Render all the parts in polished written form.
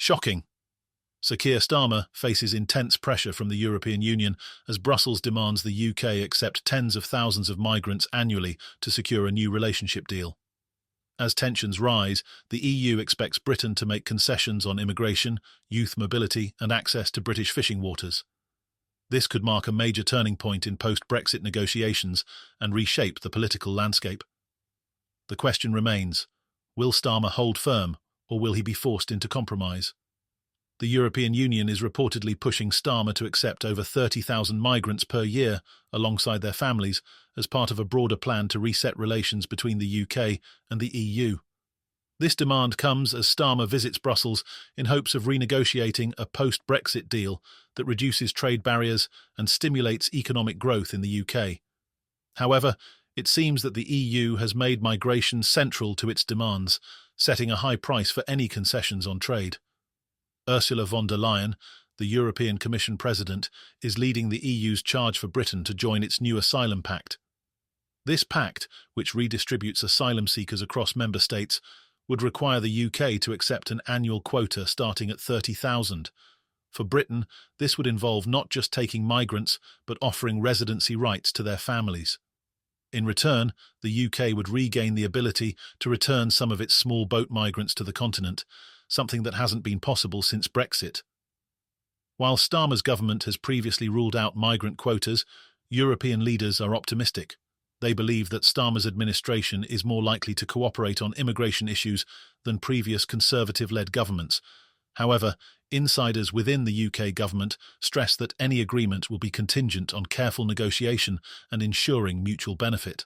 Shocking. Sir Keir Starmer faces intense pressure from the European Union as Brussels demands the UK accept tens of thousands of migrants annually to secure a new relationship deal. As tensions rise, the EU expects Britain to make concessions on immigration, youth mobility and access to British fishing waters. This could mark a major turning point in post-Brexit negotiations and reshape the political landscape. The question remains, will Starmer hold firm, or will he be forced into compromise? The European Union is reportedly pushing Starmer to accept over 30,000 migrants per year alongside their families as part of a broader plan to reset relations between the UK and the EU. This demand comes as Starmer visits Brussels in hopes of renegotiating a post-Brexit deal that reduces trade barriers and stimulates economic growth in the UK. However, it seems that the EU has made migration central to its demands, setting a high price for any concessions on trade. Ursula von der Leyen, the European Commission President, is leading the EU's charge for Britain to join its new asylum pact. This pact, which redistributes asylum seekers across member states, would require the UK to accept an annual quota starting at 30,000. For Britain, this would involve not just taking migrants, but offering residency rights to their families. In return, the UK would regain the ability to return some of its small boat migrants to the continent, something that hasn't been possible since Brexit. While Starmer's government has previously ruled out migrant quotas, European leaders are optimistic. They believe that Starmer's administration is more likely to cooperate on immigration issues than previous Conservative-led governments. However, insiders within the UK government stress that any agreement will be contingent on careful negotiation and ensuring mutual benefit.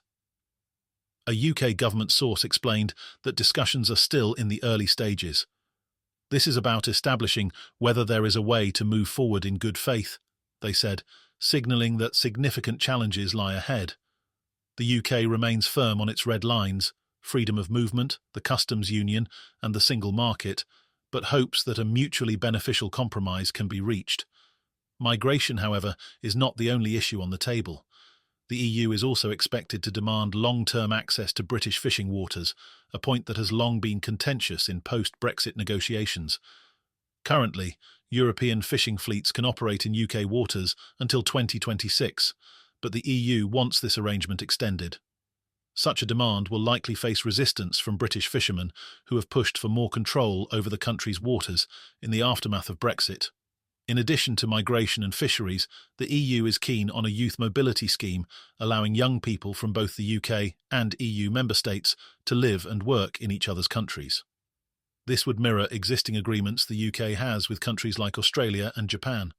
A UK government source explained that discussions are still in the early stages. This is about establishing whether there is a way to move forward in good faith, they said, signalling that significant challenges lie ahead. The UK remains firm on its red lines, freedom of movement, the customs union, and the single market, but hopes that a mutually beneficial compromise can be reached. Migration, however, is not the only issue on the table. The EU is also expected to demand long-term access to British fishing waters, a point that has long been contentious in post-Brexit negotiations. Currently, European fishing fleets can operate in UK waters until 2026, but the EU wants this arrangement extended. Such a demand will likely face resistance from British fishermen who have pushed for more control over the country's waters in the aftermath of Brexit. In addition to migration and fisheries, the EU is keen on a youth mobility scheme, allowing young people from both the UK and EU member states to live and work in each other's countries. This would mirror existing agreements the UK has with countries like Australia and Japan.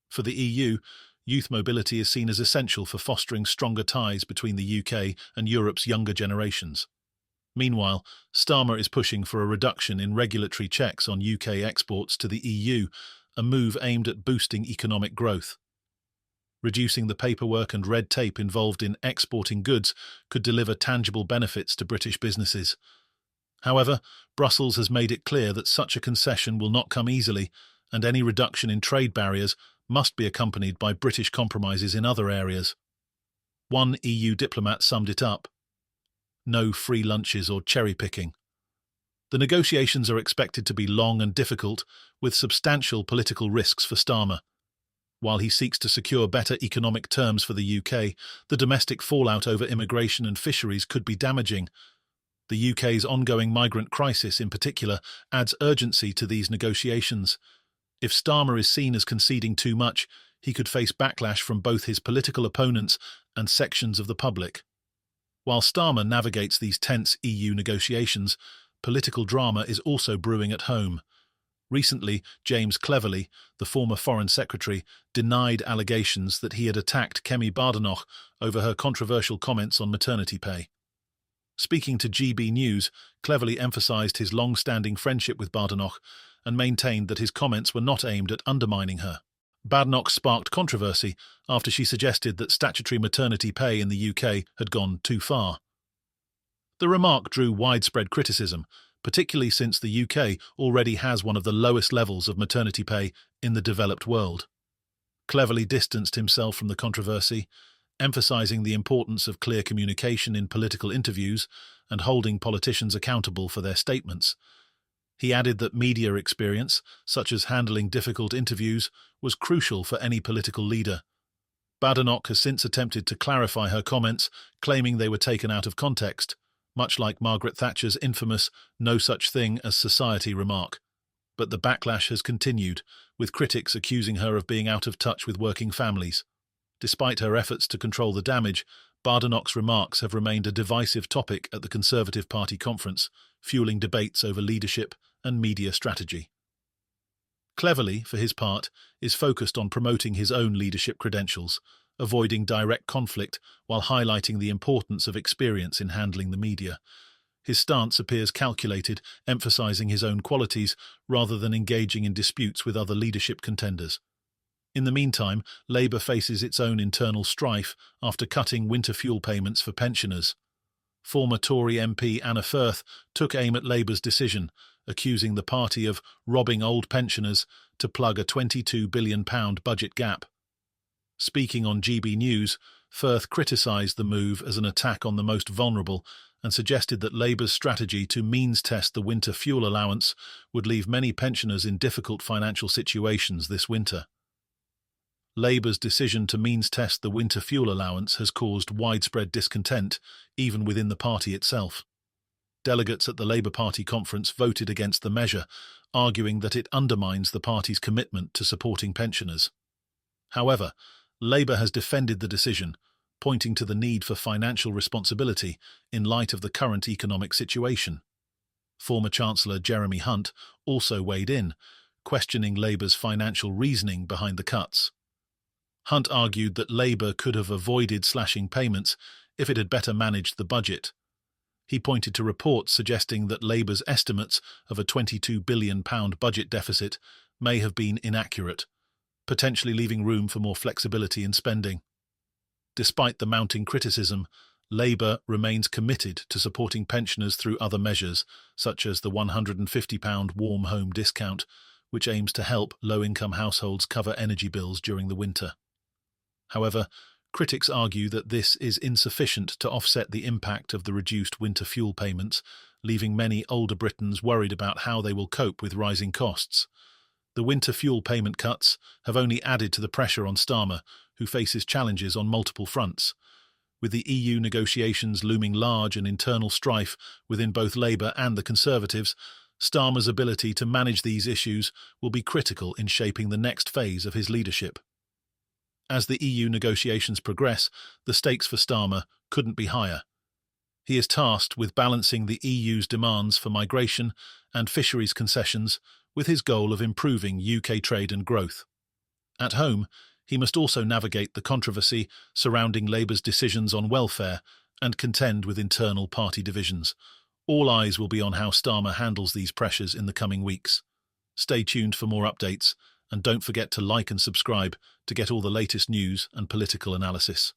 For the EU, youth mobility is seen as essential for fostering stronger ties between the UK and Europe's younger generations. Meanwhile, Starmer is pushing for a reduction in regulatory checks on UK exports to the EU, a move aimed at boosting economic growth. Reducing the paperwork and red tape involved in exporting goods could deliver tangible benefits to British businesses. However, Brussels has made it clear that such a concession will not come easily, and any reduction in trade barriers must be accompanied by British compromises in other areas. One EU diplomat summed it up: no free lunches or cherry-picking. The negotiations are expected to be long and difficult, with substantial political risks for Starmer. While he seeks to secure better economic terms for the UK, the domestic fallout over immigration and fisheries could be damaging. The UK's ongoing migrant crisis, in particular, adds urgency to these negotiations. If Starmer is seen as conceding too much, he could face backlash from both his political opponents and sections of the public. While Starmer navigates these tense EU negotiations, political drama is also brewing at home. Recently, James Cleverly, the former Foreign Secretary, denied allegations that he had attacked Kemi Badenoch over her controversial comments on maternity pay. Speaking to GB News, Cleverly emphasised his long-standing friendship with Badenoch and maintained that his comments were not aimed at undermining her. Badenoch sparked controversy after she suggested that statutory maternity pay in the UK had gone too far. The remark drew widespread criticism, particularly since the UK already has one of the lowest levels of maternity pay in the developed world. Cleverly distanced himself from the controversy, emphasising the importance of clear communication in political interviews and holding politicians accountable for their statements. He added that media experience, such as handling difficult interviews, was crucial for any political leader. Badenoch has since attempted to clarify her comments, claiming they were taken out of context, much like Margaret Thatcher's infamous "no such thing as society" remark. But the backlash has continued, with critics accusing her of being out of touch with working families. Despite her efforts to control the damage, Badenoch's remarks have remained a divisive topic at the Conservative Party conference, fueling debates over leadership and media strategy. Cleverly, for his part, is focused on promoting his own leadership credentials, avoiding direct conflict while highlighting the importance of experience in handling the media. His stance appears calculated, emphasizing his own qualities rather than engaging in disputes with other leadership contenders. In the meantime, Labour faces its own internal strife after cutting winter fuel payments for pensioners. Former Tory MP Anna Firth took aim at Labour's decision, accusing the party of robbing old pensioners to plug a £22 billion budget gap. Speaking on GB News, Firth criticised the move as an attack on the most vulnerable and suggested that Labour's strategy to means-test the winter fuel allowance would leave many pensioners in difficult financial situations this winter. Labour's decision to means-test the winter fuel allowance has caused widespread discontent, even within the party itself. Delegates at the Labour Party conference voted against the measure, arguing that it undermines the party's commitment to supporting pensioners. However, Labour has defended the decision, pointing to the need for financial responsibility in light of the current economic situation. Former Chancellor Jeremy Hunt also weighed in, questioning Labour's financial reasoning behind the cuts. Hunt argued that Labour could have avoided slashing payments if it had better managed the budget. He pointed to reports suggesting that Labour's estimates of a £22 billion budget deficit may have been inaccurate, potentially leaving room for more flexibility in spending. Despite the mounting criticism, Labour remains committed to supporting pensioners through other measures, such as the £150 warm home discount, which aims to help low-income households cover energy bills during the winter. However, critics argue that this is insufficient to offset the impact of the reduced winter fuel payments, leaving many older Britons worried about how they will cope with rising costs. The winter fuel payment cuts have only added to the pressure on Starmer, who faces challenges on multiple fronts. With the EU negotiations looming large and internal strife within both Labour and the Conservatives, Starmer's ability to manage these issues will be critical in shaping the next phase of his leadership. As the EU negotiations progress, the stakes for Starmer couldn't be higher. He is tasked with balancing the EU's demands for migration and fisheries concessions with his goal of improving UK trade and growth. At home, he must also navigate the controversy surrounding Labour's decisions on welfare and contend with internal party divisions. All eyes will be on how Starmer handles these pressures in the coming weeks. Stay tuned for more updates, and don't forget to like and subscribe to get all the latest news and political analysis.